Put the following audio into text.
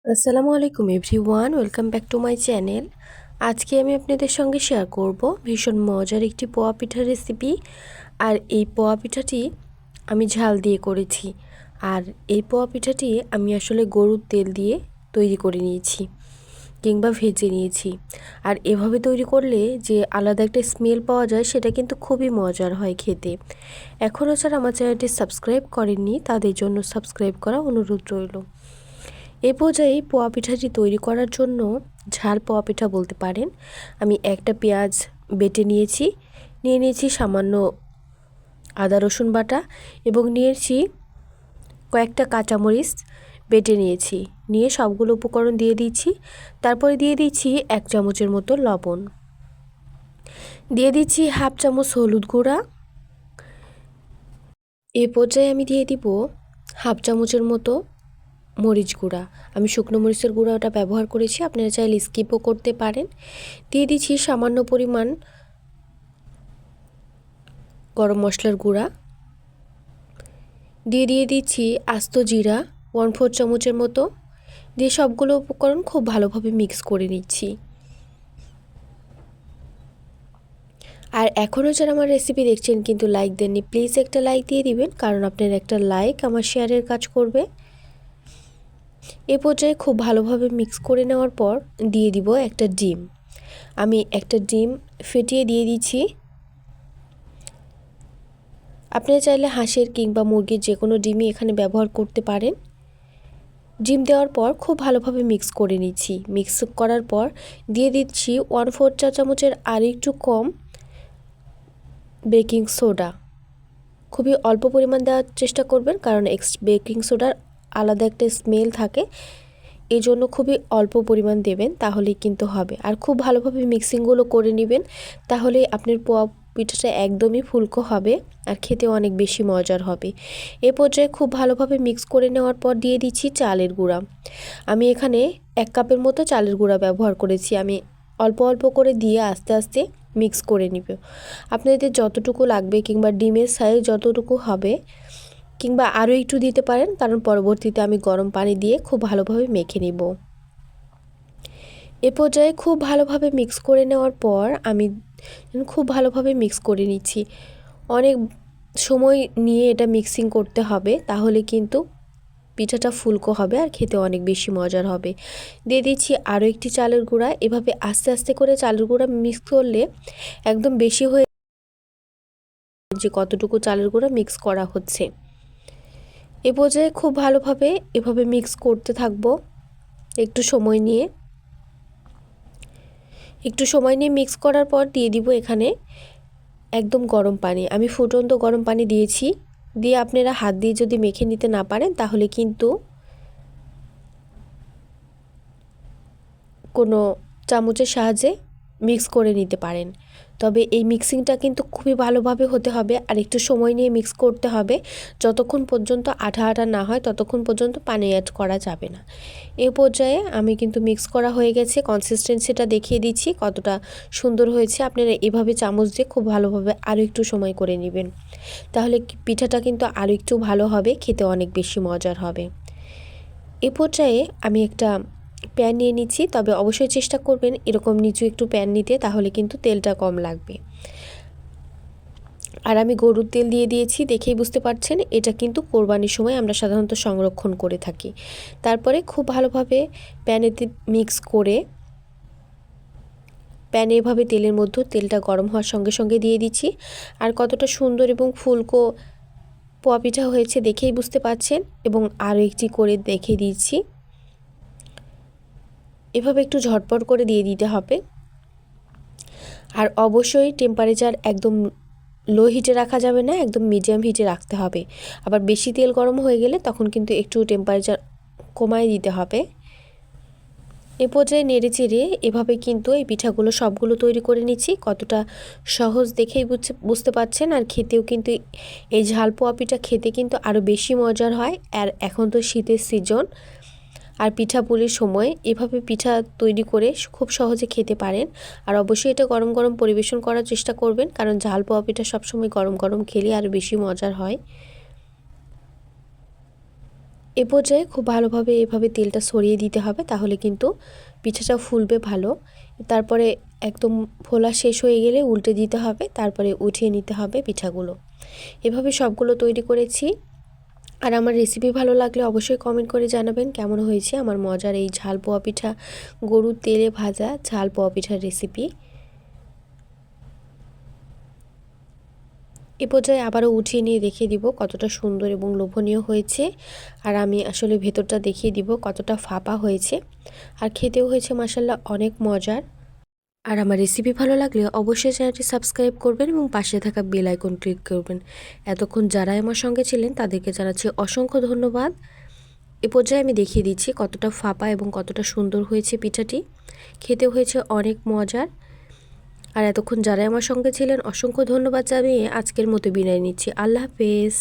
আসসালামু আলাইকুম everyone, welcome back to my channel. আজকে আমি আপনাদের সঙ্গে শেয়ার করব ভীষণ মজার একটি পোয়া পিঠার রেসিপি। আর এই পোয়া পিঠাটি আমি ঝাল দিয়ে করেছি। আর এই পোয়া পিঠাটি আমি আসলে গরুর তেল দিয়ে তৈরি করে নিয়েছি কিংবা ভেজে নিয়েছি। আর এভাবে তৈরি করলে যে আলাদা একটা স্মেল পাওয়া যায়, সেটা কিন্তু খুবই মজার হয় খেতে। এখনও যারা আমার চ্যানেলটি সাবস্ক্রাইব করেননি, তাদের জন্য সাবস্ক্রাইব করা অনুরোধ রইল। এ পর্যায়ে পোয়া পিঠাটি তৈরি করার জন্য ঝাল পোয়া পিঠা বলতে পারেন, আমি একটা পেঁয়াজ বেটে নিয়েছি সামান্য আদা রসুন বাটা, এবং নিয়েছি কয়েকটা কাঁচামরিচ বেটে নিয়ে সবগুলো উপকরণ দিয়ে দিচ্ছি। তারপরে দিয়ে দিচ্ছি 1 চামচের মতো লবণ, দিয়ে দিচ্ছি হাফ চামচ হলুদ গুঁড়া। এ পর্যায়ে আমি দিয়ে দিব হাফ চামচের মতো মরিচ গুঁড়া। আমি শুকনো মরিচের গুঁড়াটা ব্যবহার করেছি, আপনারা চাইলে স্কিপও করতে পারেন। দিয়ে দিচ্ছি সামান্য পরিমাণ গরম মশলার গুঁড়া, দিয়ে দিচ্ছি আস্ত জিরা 1/4 চামচের মতো, দিয়ে সবগুলো উপকরণ খুব ভালোভাবে মিক্স করে নিচ্ছি। আর এখনও যারা আমার রেসিপি দেখছেন কিন্তু লাইক দেননি, প্লিজ একটা লাইক দিয়ে দিবেন, কারণ আপনার একটা লাইক আমার শেয়ারের কাজ করবে। এ পর্যায়ে খুব ভালোভাবে মিক্স করে নেওয়ার পর দিয়ে দিব একটা ডিম। আমি একটা ডিম ফেটিয়ে দিয়ে দিচ্ছি। আপনারা চাইলে হাঁসের কিংবা মুরগির যে কোনো ডিমই এখানে ব্যবহার করতে পারেন। ডিম দেওয়ার পর খুব ভালোভাবে মিক্স করে নিচ্ছি। মিক্স করার পর দিয়ে দিচ্ছি 1/4 চা চামচের আর একটু কম বেকিং সোডা। খুবই অল্প পরিমাণ দেওয়ার চেষ্টা করবেন, কারণ বেকিং সোডার আলাদা একটা স্মেল থাকে, এই জন্য খুবই অল্প পরিমাণ দেবেন, তাহলেই কিন্তু হবে। আর খুব ভালোভাবে মিক্সিংগুলো করে নেবেন, তাহলে আপনার পোয়া পিঠাটা একদমই ফুলকো হবে আর খেতে অনেক বেশি মজার হবে। এ পর্যায়ে খুব ভালোভাবে মিক্স করে নেওয়ার পর দিয়ে দিচ্ছি চালের গুঁড়া। আমি এখানে 1 কাপের মতো চালের গুঁড়া ব্যবহার করেছি। আমি অল্প অল্প করে দিয়ে আস্তে আস্তে মিক্স করে নিব। আপনাদের যতটুকু লাগবে কিংবা ডিমের সাইজ যতটুকু হবে, কিংবা আরও একটু দিতে পারেন, কারণ পরবর্তীতে আমি গরম পানি দিয়ে খুব ভালোভাবে মেখে নিব। এ পর্যায়ে খুব ভালোভাবে মিক্স করে নেওয়ার পর আমি খুব ভালোভাবে মিক্স করে নিচ্ছি। অনেক সময় নিয়ে এটা মিক্সিং করতে হবে, তাহলে কিন্তু পিঠাটা ফুলকো হবে আর খেতে অনেক বেশি মজার হবে। দিয়ে দিচ্ছি আরও একটি চালের গুঁড়া। এভাবে আস্তে আস্তে করে চালের গুঁড়া মিক্স করলে একদম বেশি হয়ে যে কতটুকু চালের গুঁড়া মিক্স করা হচ্ছে। এ পর্যায়ে খুব ভালোভাবে এভাবে মিক্স করতে থাকবো একটু সময় নিয়ে। মিক্স করার পর দিয়ে দিব এখানে একদম গরম পানি। আমি ফুটন্ত গরম পানি দিয়েছি। দিয়ে আপনারা হাত দিয়ে যদি মেখে নিতে না পারেন, তাহলে কিন্তু কোনো চামচের সাহায্যে মিক্স করে নিতে পারেন। তবে এই মিক্সিংটা কিন্তু খুবই ভালোভাবে হতে হবে আর একটু সময় নিয়ে মিক্স করতে হবে। যতক্ষণ পর্যন্ত আঠা আঠা না হয়, ততক্ষণ পর্যন্ত পানি অ্যাড করা যাবে না। এই পর্যায়ে আমি কিন্তু মিক্স করা হয়ে গেছে। কনসিস্টেন্সিটা দেখিয়ে দিচ্ছি কতটা সুন্দর হয়েছে। আপনারা এভাবে চামচ দিয়ে খুব ভালোভাবে আরও একটু সময় করে নেবেন, তাহলে পিঠাটা কিন্তু আরও একটু ভালো হবে, খেতে অনেক বেশি মজার হবে। এ পর্যায়ে আমি একটা প্যান নিয়ে নিচ্ছি, তবে অবশ্যই চেষ্টা করবেন এরকম নিচু একটু প্যান নিতে, তাহলে কিন্তু তেলটা কম লাগবে। আর আমি গরুর তেল দিয়ে দিয়েছি, দেখেই বুঝতে পারছেন এটা কিন্তু কোরবানির সময় আমরা সাধারণত সংরক্ষণ করে থাকি। তারপরে খুব ভালোভাবে প্যানেতে মিক্স করে প্যানে এভাবে তেলের মধ্যে তেলটা গরম হওয়ার সঙ্গে সঙ্গে দিয়ে দিচ্ছি। আর কতটা সুন্দর এবং ফুলকো পোয়া পিঠা হয়েছে দেখেই বুঝতে পারছেন। এবং আরও একটি করে দেখিয়ে দিচ্ছি। এভাবে একটু ঝটপট করে দিয়ে দিতে হবে। আর অবশ্যই টেম্পারেচার একদম লো হিটে রাখা যাবে না, একদম মিডিয়াম হিটে রাখতে হবে। আবার বেশি তেল গরম হয়ে গেলে তখন কিন্তু একটু টেম্পারেচার কমায় দিতে হবে। এ পর্যায়ে নেড়ে চেড়ে এভাবে কিন্তু এই পিঠাগুলো সবগুলো তৈরি করে নিচ্ছি। কতটা সহজ দেখেই বুঝতে পারছেন। আর খেতেও কিন্তু এই ঝাল পোয়া পিঠা খেতে কিন্তু আরও বেশি মজার হয়। আর এখন তো শীতের সিজন, আর পিঠাপুলির সময় এভাবে পিঠা তৈরি করে খুব সহজে খেতে পারেন। আর অবশ্যই এটা গরম গরম পরিবেশন করার চেষ্টা করবেন, কারণ ঝাল পোয়া পিঠা সবসময় গরম গরম খেলে আরও বেশি মজার হয়। এ পর্যায়ে খুব ভালোভাবে এভাবে তেলটা ছড়িয়ে দিতে হবে, তাহলে কিন্তু পিঠাটা ফুলবে ভালো। তারপরে একদম ফোলা শেষ হয়ে গেলে উল্টে দিতে হবে, তারপরে উঠিয়ে নিতে হবে পিঠাগুলো। এভাবে সবগুলো তৈরি করেছি। আর আমার রেসিপি ভালো লাগলে অবশ্যই কমেন্ট করে জানাবেন কেমন হয়েছে আমার মজার এই ঝাল পোয়া পিঠা, গরুর তেলে ভাজা ঝাল পোয়া পিঠার রেসিপি। এ পর্যায়ে আবারও উঠিয়ে নিয়ে দেখিয়ে দিব কতটা সুন্দর এবং লোভনীয় হয়েছে। আর আমি আসলে ভেতরটা দেখিয়ে দিব কতটা ফাঁপা হয়েছে, আর খেতেও হয়েছে মাশাআল্লাহ অনেক মজার। আর আমার রেসিপি ভালো লাগলে অবশ্যই চ্যানেলটি সাবস্ক্রাইব করবেন এবং পাশে থাকা বেল আইকন ক্লিক করবেন। এতক্ষণ যারাই আমার সঙ্গে ছিলেন তাদেরকে জানাচ্ছি অসংখ্য ধন্যবাদ। এ পর্যায়ে আমি দেখিয়ে দিচ্ছি কতটা ফাঁপা এবং কতটা সুন্দর হয়েছে পিঠাটি, খেতে হয়েছে অনেক মজার। আর এতক্ষণ যারাই আমার সঙ্গে ছিলেন অসংখ্য ধন্যবাদ জানিয়ে আজকের মতো বিদায় নিচ্ছি। আল্লাহ হাফেজ।